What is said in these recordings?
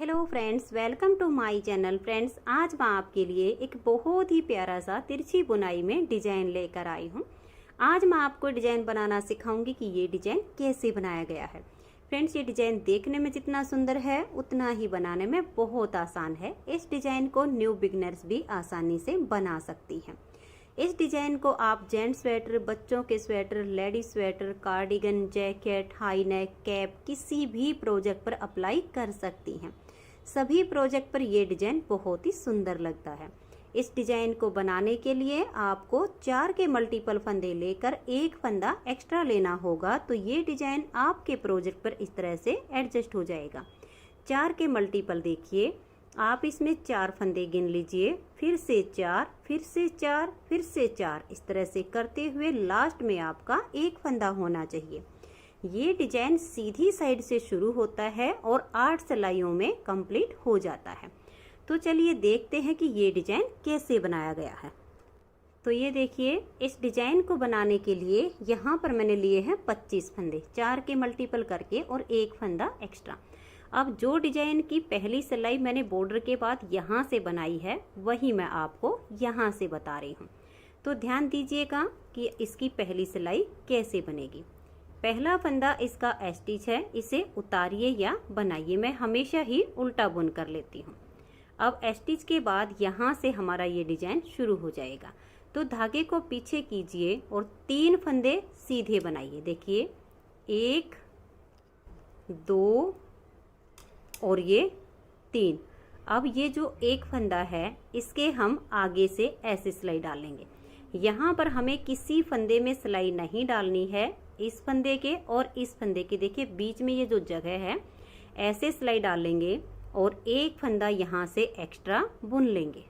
Hello friends, welcome to my channel. Friends, आज मैं आपके लिए एक बहुत ही प्यारा सा तिरछी बुनाई में डिजाइन लेकर आई हूँ। आज मैं आपको डिजाइन बनाना सिखाऊंगी कि ये डिजाइन कैसे बनाया गया है। फ्रेंड्स, ये डिजाइन देखने में जितना सुंदर है उतना ही बनाने में बहुत आसान है। इस डिजाइन को न्यू बिगनर्स भी आसानी से बना सकती हैं। इस डिजाइन को आप जेंट्स स्वेटर, बच्चों के sweater, ladies sweater, cardigan, jacket, high neck, cap किसी भी प्रोजेक्ट पर अप्लाई कर सकती हैं। सभी प्रोजेक्ट पर ये डिजाइन बहुत ही सुंदर लगता है। इस डिजाइन को बनाने के लिए आपको 4 के मल्टीपल फंदे लेकर एक फंदा एक्स्ट्रा लेना होगा, तो ये डिजाइन आपके प्रोजेक्ट पर इस तरह से एडजस्ट हो जाएगा। 4 के मल्टीपल देखिए, आप इसमें 4 फंदे गिन लीजिए, फिर से 4, फिर से 4, फिर से 4, इस तरह से करते हुए लास्ट में आपका एक फंदा होना चाहिए। ये डिजाइन सीधी साइड से शुरू होता है और 8 सिलाइयों में कंप्लीट हो जाता है। तो चलिए देखते हैं कि ये डिजाइन कैसे बनाया गया है। तो ये देखिए, इस डिजाइन को बनाने के लिए यहाँ पर मैंने लिए हैं 25 फंदे, 4 के मल्टीपल करके और एक फंदा एक्स्ट्रा। अब जो डिजाइन की पहली सिलाई मैंने बॉर्डर के बाद यहाँ से बनाई है वही मैं आपको यहाँ से बता रही हूँ। तो ध्यान दीजिएगा कि इसकी पहली सिलाई कैसे बनेगी। पहला फंदा इसका स्टिच है, इसे उतारिए या बनाइए। मैं हमेशा ही उल्टा बुन कर लेती हूँ। अब स्टिच के बाद यहाँ से हमारा ये डिजाइन शुरू हो जाएगा। तो धागे को पीछे कीजिए और 3 फंदे सीधे बनाइए। देखिए, 1, 2 और ये 3। अब ये जो एक फंदा है इसके हम आगे से ऐसे सिलाई डालेंगे। यहाँ पर हमें किसी फंदे में सिलाई नहीं डालनी है। इस फंदे के और इस फंदे के देखिए बीच में ये जो जगह है ऐसे सिलाई डालेंगे और एक फंदा यहाँ से एक्स्ट्रा बुन लेंगे।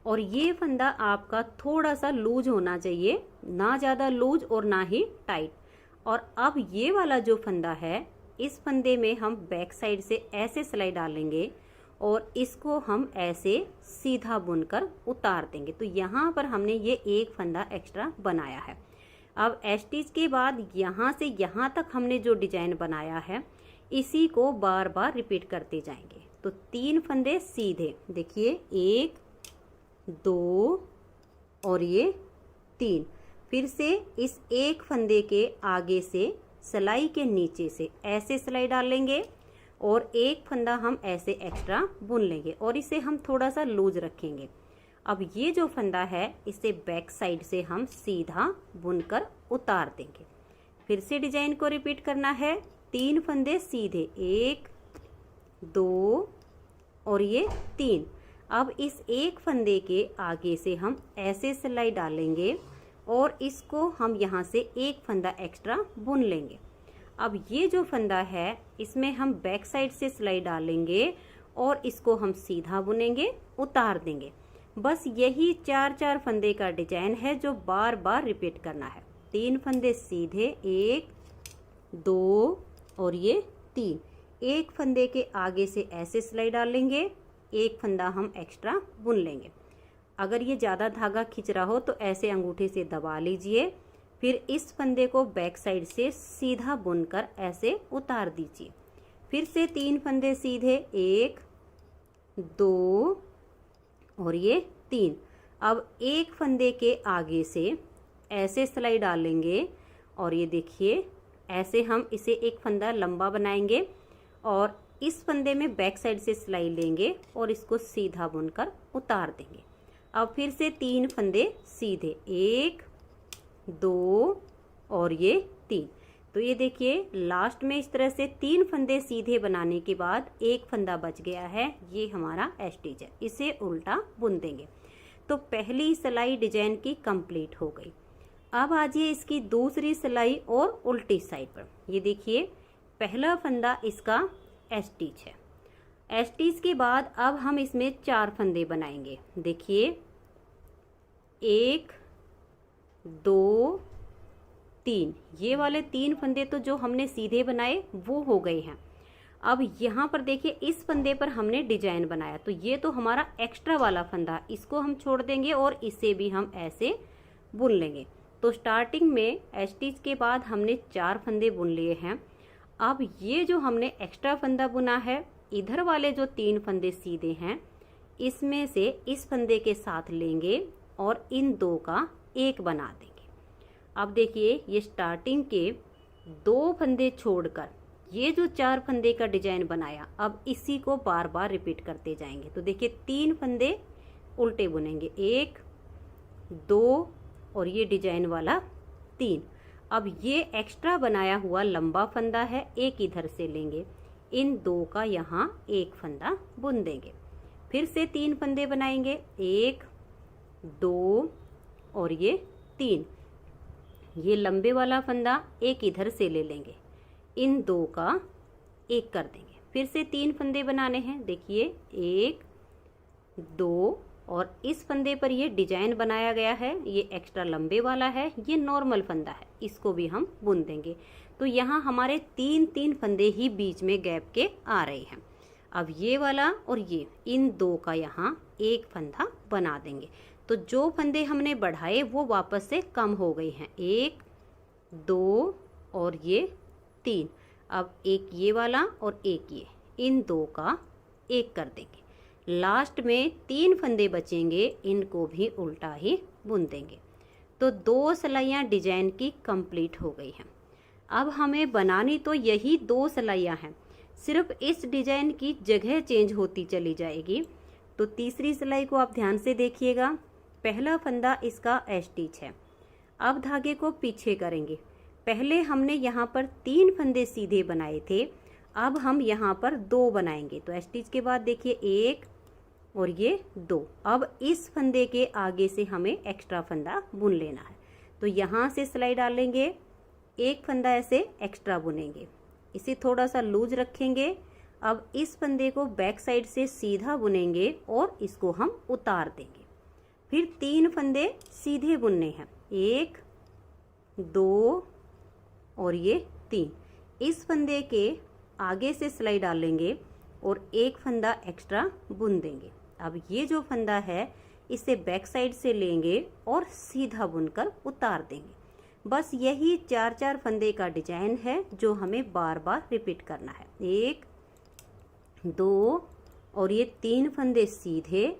और ये फंदा आपका थोड़ा सा लूज होना चाहिए, ना ज़्यादा लूज और ना ही टाइट। और अब ये वाला जो फंदा है, इस फंदे में हम बैक साइड से ऐसे सिलाई डालेंगे और इसको हम ऐसे सीधा बुनकर उतार देंगे। तो यहाँ पर हमने ये एक फंदा एक्स्ट्रा बनाया है। अब स्टिच के बाद यहाँ से यहाँ तक हमने जो डिजाइन बनाया है इसी को बार बार रिपीट करते जाएंगे। तो 3 फंदे सीधे, देखिए 1, 2 और ये 3। फिर से इस एक फंदे के आगे से सिलाई के नीचे से ऐसे सिलाई डालेंगे और एक फंदा हम ऐसे एक्स्ट्रा बुन लेंगे और इसे हम थोड़ा सा लूज रखेंगे। अब ये जो फंदा है इसे बैक साइड से हम सीधा बुनकर उतार देंगे। फिर से डिजाइन को रिपीट करना है। 3 फंदे सीधे, 1, 2 और ये 3। अब इस एक फंदे के आगे से हम ऐसे सिलाई डालेंगे और इसको हम यहाँ से एक फंदा एक्स्ट्रा बुन लेंगे। अब ये जो फंदा है इसमें हम बैक साइड से सिलाई डालेंगे और इसको हम सीधा बुनेंगे, उतार देंगे। बस यही 4 फंदे का डिजाइन है जो बार बार रिपीट करना है। 3 फंदे सीधे, 1, 2 और ये 3। एक फंदे के आगे से ऐसे सिलाई डालेंगे, एक फंदा हम एक्स्ट्रा बुन लेंगे। अगर ये ज़्यादा धागा खिंच रहा हो तो ऐसे अंगूठे से दबा लीजिए। फिर इस फंदे को बैक साइड से सीधा बुनकर ऐसे उतार दीजिए। फिर से 3 फंदे सीधे, 1, 2 और ये 3। अब एक फंदे के आगे से ऐसे सिलाई डालेंगे और ये देखिए ऐसे हम इसे एक फंदा लंबा बनाएंगे और इस फंदे में बैक साइड से सिलाई लेंगे और इसको सीधा बुनकर उतार देंगे। अब फिर से 3 फंदे सीधे, 1, 2 और ये 3। तो ये देखिए लास्ट में इस तरह से 3 फंदे सीधे बनाने के बाद एक फंदा बच गया है, ये हमारा स्टिच है। इसे उल्टा बुन देंगे। तो पहली सिलाई डिजाइन की कंप्लीट हो गई। अब आजिए इसकी दूसरी सिलाई और उल्टी साइड पर। ये देखिए पहला फंदा इसका स्टिच है। स्टिच के बाद अब हम इसमें 4 फंदे बनाएंगे। देखिए 1, 2, 3। ये वाले 3 फंदे तो जो हमने सीधे बनाए वो हो गए हैं। अब यहाँ पर देखिए इस फंदे पर हमने डिजाइन बनाया, तो ये तो हमारा एक्स्ट्रा वाला फंदा, इसको हम छोड़ देंगे और इसे भी हम ऐसे बुन लेंगे। तो स्टार्टिंग में स्टिच के बाद हमने 4 फंदे बुन लिए हैं। अब ये जो हमने एक्स्ट्रा फंदा बुना है इधर वाले जो 3 फंदे सीधे हैं इसमें से इस फंदे के साथ लेंगे और इन 2 का एक बना देंगे। अब देखिए ये स्टार्टिंग के 2 फंदे छोड़कर ये जो 4 फंदे का डिजाइन बनाया, अब इसी को बार बार रिपीट करते जाएंगे। तो देखिए 3 फंदे उल्टे बुनेंगे, 1 2 और ये डिजाइन वाला 3। अब ये एक्स्ट्रा बनाया हुआ लंबा फंदा है, एक इधर से लेंगे, इन 2 का यहाँ एक फंदा बुन देंगे। फिर से 3 फंदे बनाएंगे, 1 2 और ये 3। ये लंबे वाला फंदा एक इधर से ले लेंगे, इन 2 का एक कर देंगे। फिर से 3 फंदे बनाने हैं, देखिए 1 2 और इस फंदे पर ये डिजाइन बनाया गया है, ये एक्स्ट्रा लंबे वाला है, ये नॉर्मल फंदा है, इसको भी हम बुन देंगे। तो यहाँ हमारे 3 फंदे ही बीच में गैप के आ रहे हैं। अब ये वाला और ये इन 2 का यहाँ एक फंदा बना देंगे। तो जो फंदे हमने बढ़ाए वो वापस से कम हो गए हैं, 1 2 और ये 3। अब एक ये वाला और एक ये, इन 2 का एक कर देंगे। लास्ट में 3 फंदे बचेंगे, इनको भी उल्टा ही बुन देंगे। तो 2 सिलाइयाँ डिजाइन की कंप्लीट हो गई हैं। अब हमें बनानी तो यही 2 सिलाइयाँ हैं, सिर्फ इस डिजाइन की जगह चेंज होती चली जाएगी। तो तीसरी सिलाई को आप ध्यान से देखिएगा। पहला फंदा इसका स्टिच है। अब धागे को पीछे करेंगे। पहले हमने यहाँ पर 3 फंदे सीधे बनाए थे, अब हम यहाँ पर 2 बनाएंगे। तो स्टिच के बाद देखिए 1 और ये 2। अब इस फंदे के आगे से हमें एक्स्ट्रा फंदा बुन लेना है। तो यहाँ से सिलाई डालेंगे, एक फंदा ऐसे एक्स्ट्रा बुनेंगे, इसे थोड़ा सा लूज रखेंगे। अब इस फंदे को बैक साइड से सीधा बुनेंगे और इसको हम उतार देंगे। फिर 3 फंदे सीधे बुनने हैं, 1 2 और ये 3। इस फंदे के आगे से सिलाई डालेंगे और एक फंदा एक्स्ट्रा बुन देंगे। अब ये जो फंदा है इसे बैक साइड से लेंगे और सीधा बुनकर उतार देंगे। बस यही 4 फंदे का डिजाइन है जो हमें बार बार रिपीट करना है। 1 2 और ये 3 फंदे सीधे,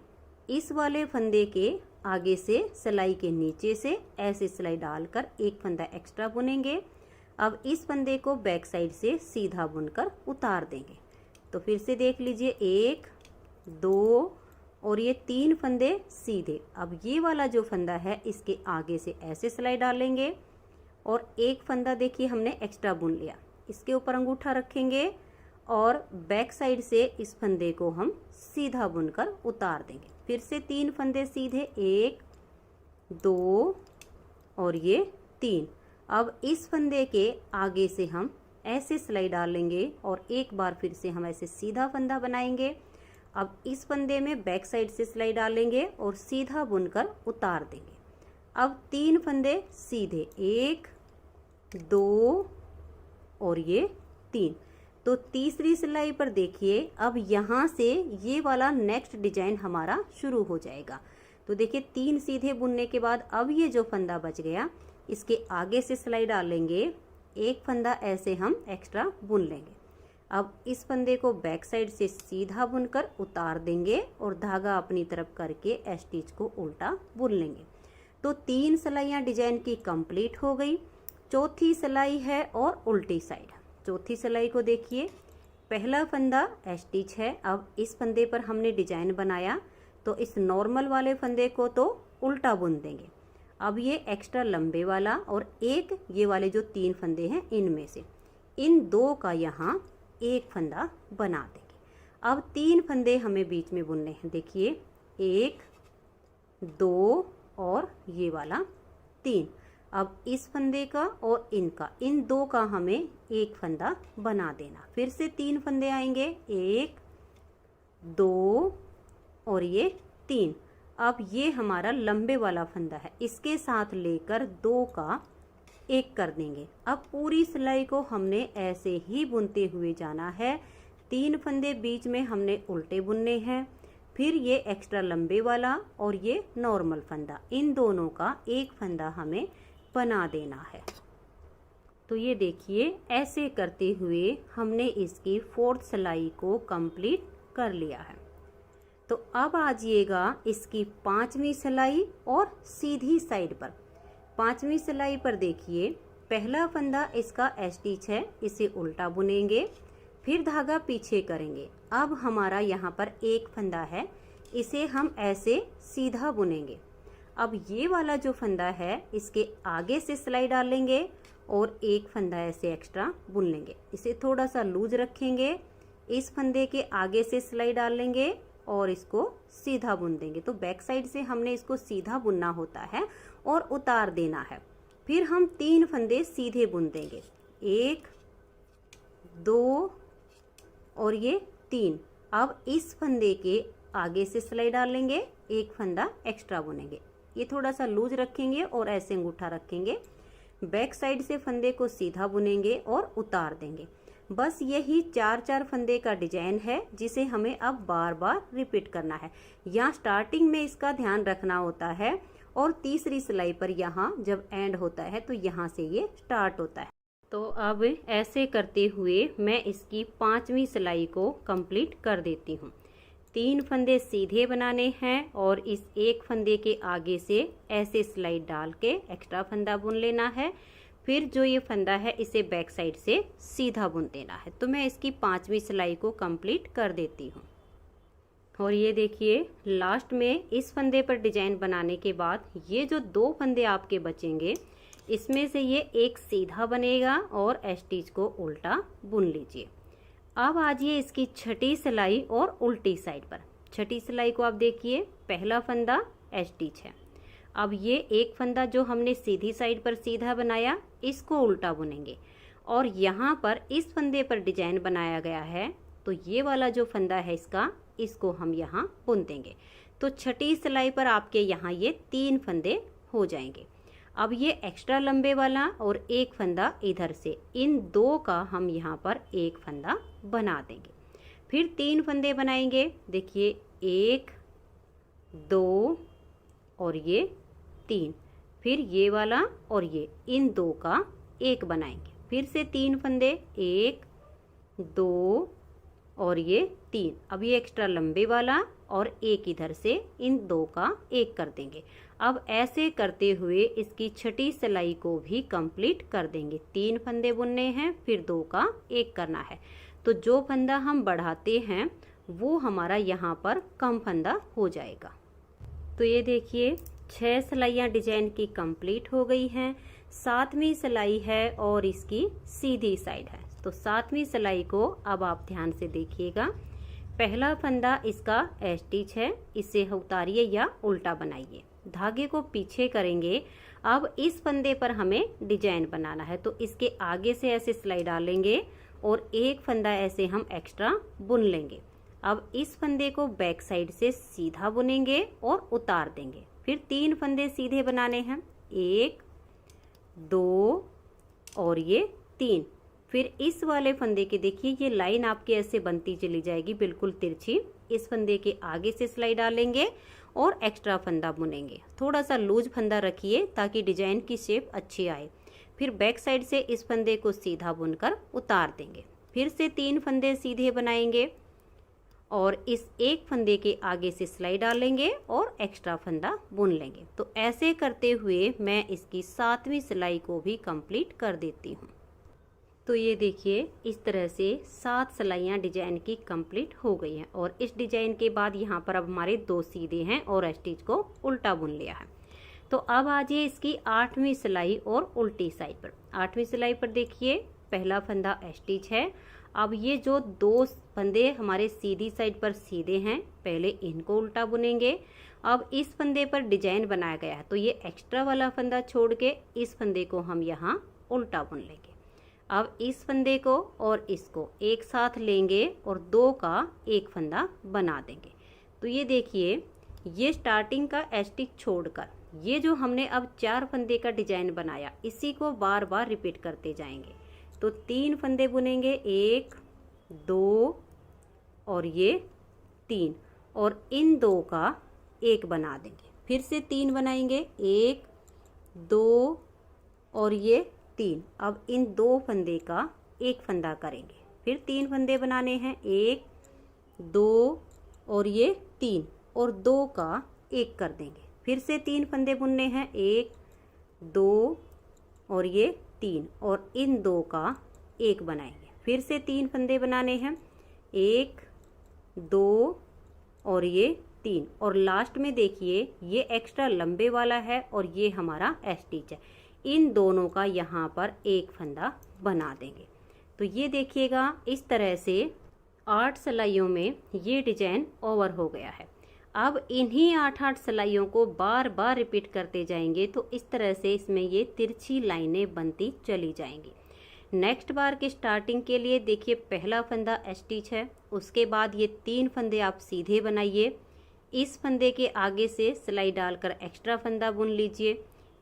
इस वाले फंदे के आगे से सिलाई के नीचे से ऐसे सिलाई डालकर एक फंदा एक्स्ट्रा बुनेंगे। अब इस फंदे को बैक साइड से सीधा बुनकर उतार देंगे। तो फिर से देख लीजिए, 1 2 और ये 3 फंदे सीधे। अब ये वाला जो फंदा है इसके आगे से ऐसे सिलाई डालेंगे और एक फंदा देखिए हमने एक्स्ट्रा बुन लिया, इसके ऊपर अंगूठा रखेंगे और बैक साइड से इस फंदे को हम सीधा बुनकर उतार देंगे। फिर से 3 फंदे सीधे, 1 2 और ये 3। अब इस फंदे के आगे से हम ऐसे सिलाई डालेंगे और एक बार फिर से हम ऐसे सीधा फंदा बनाएंगे। अब इस फंदे में बैक साइड से सिलाई डालेंगे और सीधा बुनकर उतार देंगे। अब 3 फंदे सीधे, 1 2 और ये 3। तो तीसरी सिलाई पर देखिए, अब यहाँ से ये वाला नेक्स्ट डिजाइन हमारा शुरू हो जाएगा। तो देखिए 3 सीधे बुनने के बाद अब ये जो फंदा बच गया इसके आगे से सिलाई डालेंगे, एक फंदा ऐसे हम एक्स्ट्रा बुन लेंगे। अब इस फंदे को बैक साइड से सीधा बुनकर उतार देंगे और धागा अपनी तरफ करके स्टिच को उल्टा बुन लेंगे। तो 3 सिलाइयाँ डिजाइन की कंप्लीट हो गई। चौथी सिलाई है और उल्टी साइड। चौथी सिलाई को देखिए, पहला फंदा स्टिच है। अब इस फंदे पर हमने डिजाइन बनाया तो इस नॉर्मल वाले फंदे को तो उल्टा बुन देंगे। अब ये एक्स्ट्रा लंबे वाला और एक ये वाले जो 3 फंदे हैं इनमें से इन 2 का यहाँ एक फंदा बना देंगे। अब 3 फंदे हमें बीच में बुनने हैं, देखिए 1 2 और ये वाला 3। अब इस फंदे का और इनका, इन 2 का हमें एक फंदा बना देना। फिर से 3 फंदे आएंगे, 1 2 और ये 3। अब ये हमारा लंबे वाला फंदा है, इसके साथ लेकर 2 का एक कर देंगे। अब पूरी सिलाई को हमने ऐसे ही बुनते हुए जाना है। 3 फंदे बीच में हमने उल्टे बुनने हैं, फिर ये एक्स्ट्रा लंबे वाला और ये नॉर्मल फंदा, इन दोनों का एक फंदा हमें बना देना है। तो ये देखिए ऐसे करते हुए हमने इसकी 4th सिलाई को कंप्लीट कर लिया है। तो अब आ जाइएगा इसकी 5वीं सिलाई और सीधी साइड पर। 5वीं सिलाई पर देखिए पहला फंदा इसका स्टिच है, इसे उल्टा बुनेंगे, फिर धागा पीछे करेंगे। अब हमारा यहाँ पर एक फंदा है, इसे हम ऐसे सीधा बुनेंगे। अब ये वाला जो फंदा है इसके आगे से सिलाई डालेंगे और एक फंदा ऐसे एक्स्ट्रा बुन लेंगे। इसे थोड़ा सा लूज रखेंगे, इस फंदे के आगे से सिलाई डाल लेंगे और इसको सीधा बुन देंगे। तो बैक साइड से हमने इसको सीधा बुनना होता है और उतार देना है। फिर हम 3 फंदे सीधे बुन देंगे, 1 2 और ये 3। अब इस फंदे के आगे से सिलाई डाल लेंगे, एक फंदा एक्स्ट्रा बुनेंगे। ये थोड़ा सा लूज रखेंगे और ऐसे अंगूठा रखेंगे। बैक साइड से फंदे को सीधा बुनेंगे और उतार देंगे। बस यही 4 फंदे का डिजाइन है जिसे हमें अब बार बार रिपीट करना है। यहाँ स्टार्टिंग में इसका ध्यान रखना होता है और तीसरी सिलाई पर यहाँ जब एंड होता है तो यहाँ से ये स्टार्ट होता है। तो अब ऐसे करते हुए मैं इसकी 5वीं सिलाई को कंप्लीट कर देती हूँ। 3 फंदे सीधे बनाने हैं और इस एक फंदे के आगे से ऐसे सिलाई डाल के एक्स्ट्रा फंदा बुन लेना है। फिर जो ये फंदा है इसे बैक साइड से सीधा बुन देना है। तो मैं इसकी 5वीं सिलाई को कंप्लीट कर देती हूँ। और ये देखिए लास्ट में इस फंदे पर डिजाइन बनाने के बाद ये जो 2 फंदे आपके बचेंगे इसमें से ये एक सीधा बनेगा और स्टिच को उल्टा बुन लीजिए। अब आ जाइए इसकी 6ठी सिलाई और उल्टी साइड पर। 6ठी सिलाई को आप देखिए पहला फंदा स्टिच है। अब ये एक फंदा जो हमने सीधी साइड पर सीधा बनाया इसको उल्टा बुनेंगे और यहाँ पर इस फंदे पर डिजाइन बनाया गया है तो ये वाला जो फंदा है इसको हम यहाँ बुन देंगे। तो 6ठी सिलाई पर आपके यहाँ ये 3 फंदे हो जाएंगे। अब ये एक्स्ट्रा लंबे वाला और एक फंदा इधर से, इन 2 का हम यहाँ पर एक फंदा बना देंगे। फिर 3 फंदे बनाएंगे। देखिए 1 2 और ये 3। फिर ये वाला और ये, इन 2 का एक बनाएंगे। फिर से 3 फंदे, 1 2 और ये 3। अब ये एक्स्ट्रा लंबे वाला और एक इधर से, इन 2 का एक कर देंगे। अब ऐसे करते हुए इसकी 6ठी सिलाई को भी कंप्लीट कर देंगे। 3 फंदे बुनने हैं, फिर 2 का एक करना है। तो जो फंदा हम बढ़ाते हैं वो हमारा यहाँ पर कम फंदा हो जाएगा। तो ये देखिए 6 सिलाइयाँ डिजाइन की कंप्लीट हो गई हैं। 7वीं सिलाई है और इसकी सीधी साइड है। तो 7वीं सिलाई को अब आप ध्यान से देखिएगा। पहला फंदा इसका स्टिच है, इसे उतारिए या उल्टा बनाइए, धागे को पीछे करेंगे। अब इस फंदे पर हमें डिजाइन बनाना है तो इसके आगे से ऐसे सिलाई डालेंगे और एक फंदा ऐसे हम एक्स्ट्रा बुन लेंगे। अब इस फंदे को बैक साइड से सीधा बुनेंगे और उतार देंगे। फिर 3 फंदे सीधे बनाने हैं, 1 2 और ये 3। फिर इस वाले फंदे के देखिए ये लाइन आपके ऐसे बनती चली जाएगी बिल्कुल तिरछी। इस फंदे के आगे से सिलाई डालेंगे और एक्स्ट्रा फंदा बुनेंगे। थोड़ा सा लूज फंदा रखिए ताकि डिजाइन की शेप अच्छी आए। फिर बैक साइड से इस फंदे को सीधा बुनकर उतार देंगे। फिर से 3 फंदे सीधे बनाएंगे और इस एक फंदे के आगे से सिलाई डालेंगे और एक्स्ट्रा फंदा बुन लेंगे। तो ऐसे करते हुए मैं इसकी 7वीं सिलाई को भी कंप्लीट कर देती हूँ। तो ये देखिए इस तरह से 7 सिलाइयाँ डिजाइन की कंप्लीट हो गई हैं और इस डिजाइन के बाद यहाँ पर अब हमारे 2 सीधे हैं और स्टिच को उल्टा बुन लिया है। तो अब आ जाइए इसकी 8वीं सिलाई और उल्टी साइड पर। 8वीं सिलाई पर देखिए पहला फंदा स्टिच है। अब ये जो 2 फंदे हमारे सीधी साइड पर सीधे हैं, पहले इनको उल्टा बुनेंगे। अब इस फंदे पर डिजाइन बनाया गया है तो ये एक्स्ट्रा वाला फंदा छोड़ के इस फंदे को हम यहाँ उल्टा बुन लेंगे। अब इस फंदे को और इसको एक साथ लेंगे और 2 का एक फंदा बना देंगे। तो ये देखिए ये स्टार्टिंग का स्टिच छोड़कर ये जो हमने अब 4 फंदे का डिजाइन बनाया इसी को बार बार रिपीट करते जाएंगे। तो 3 फंदे बुनेंगे, 1 2 और ये 3 और इन 2 का एक बना देंगे। फिर से 3 बनाएंगे, 1 2 और ये 3। अब इन 2 फंदे का एक फंदा करेंगे, फिर 3 फंदे बनाने हैं, 1 2 और ये 3 और 2 का एक कर देंगे, फिर से 3 फंदे बुनने हैं, 1 2 और ये 3 और इन 2 का एक बनाएंगे, फिर से 3 फंदे बनाने हैं, 1 2 और ये 3 और लास्ट में देखिए ये एक्स्ट्रा लंबे वाला है और ये हमारा स्टिच है, इन दोनों का यहाँ पर एक फंदा बना देंगे। तो ये देखिएगा इस तरह से 8 सिलाइयों में ये डिजाइन ओवर हो गया है। अब इन्हीं 8-8 सिलाइयों को बार बार रिपीट करते जाएंगे तो इस तरह से इसमें ये तिरछी लाइनें बनती चली जाएंगी। नेक्स्ट बार की स्टार्टिंग के लिए देखिए पहला फंदा स्टिच है, उसके बाद ये 3 फंदे आप सीधे बनाइए, इस फंदे के आगे से सिलाई डालकर एक्स्ट्रा फंदा बुन लीजिए,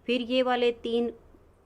फिर ये वाले 3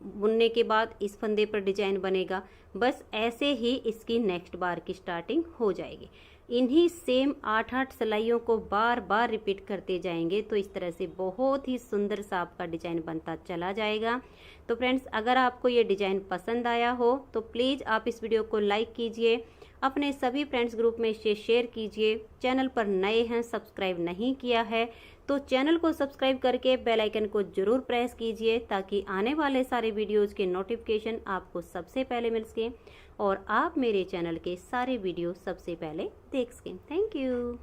बुनने के बाद इस फंदे पर डिजाइन बनेगा। बस ऐसे ही इसकी नेक्स्ट बार की स्टार्टिंग हो जाएगी। इन्हीं सेम 8-8 सिलाइयों को बार बार रिपीट करते जाएंगे तो इस तरह से बहुत ही सुंदर सा आपका डिजाइन बनता चला जाएगा। तो फ्रेंड्स, अगर आपको ये डिजाइन पसंद आया हो तो प्लीज़ आप इस वीडियो को लाइक कीजिए, अपने सभी फ्रेंड्स ग्रुप में इसे शेयर कीजिए। चैनल पर नए हैं, सब्सक्राइब नहीं किया है तो चैनल को सब्सक्राइब करके बेल आइकन को जरूर प्रेस कीजिए ताकि आने वाले सारे वीडियोज़ के नोटिफिकेशन आपको सबसे पहले मिल सकें और आप मेरे चैनल के सारे वीडियो सबसे पहले देख सकें। Thank you.